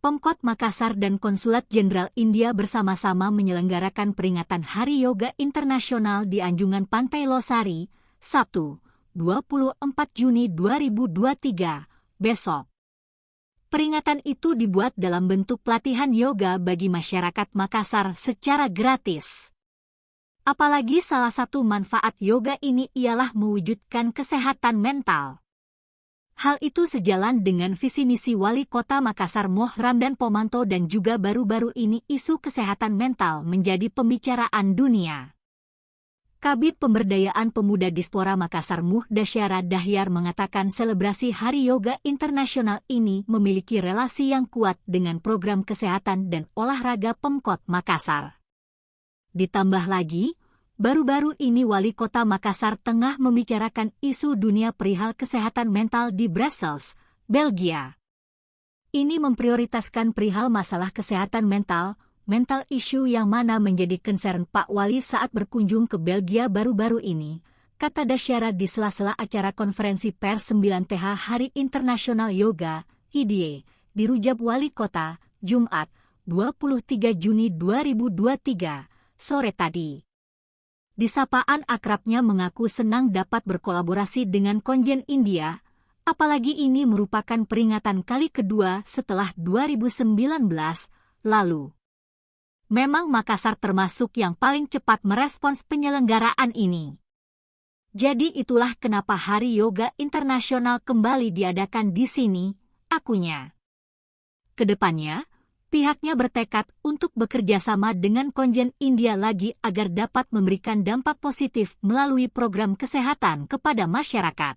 Pemkot Makassar dan Konsulat Jenderal India bersama-sama menyelenggarakan peringatan Hari Yoga Internasional di Anjungan Pantai Losari, Sabtu, 24 Juni 2023, besok. Peringatan itu dibuat dalam bentuk pelatihan yoga bagi masyarakat Makassar secara gratis. Apalagi salah satu manfaat yoga ini ialah mewujudkan kesehatan mental. Hal itu sejalan dengan visi misi Wali Kota Makassar Moh Ramdan Pomanto dan juga baru-baru ini isu kesehatan mental menjadi pembicaraan dunia. Kabid Pemberdayaan Pemuda Dispora Makassar Muhdasyara Dahyar mengatakan selebrasi Hari Yoga Internasional ini memiliki relasi yang kuat dengan program kesehatan dan olahraga Pemkot Makassar. Ditambah lagi, baru-baru ini Wali Kota Makassar tengah membicarakan isu dunia perihal kesehatan mental di Brussels, Belgia. Ini memprioritaskan perihal masalah kesehatan mental issue yang mana menjadi concern Pak Wali saat berkunjung ke Belgia baru-baru ini, kata Dasyara di sela-sela acara konferensi pers 9TH Hari Internasional Yoga, HIDIE, di Rujab Wali Kota, Jumat, 23 Juni 2023, sore tadi. Di sapaan akrabnya mengaku senang dapat berkolaborasi dengan Konjen India, apalagi ini merupakan peringatan kali kedua setelah 2019 lalu. Memang Makassar termasuk yang paling cepat merespons penyelenggaraan ini. Jadi itulah kenapa Hari Yoga Internasional kembali diadakan di sini, akunya. Kedepannya, pihaknya bertekad untuk bekerja sama dengan Konjen India lagi agar dapat memberikan dampak positif melalui program kesehatan kepada masyarakat.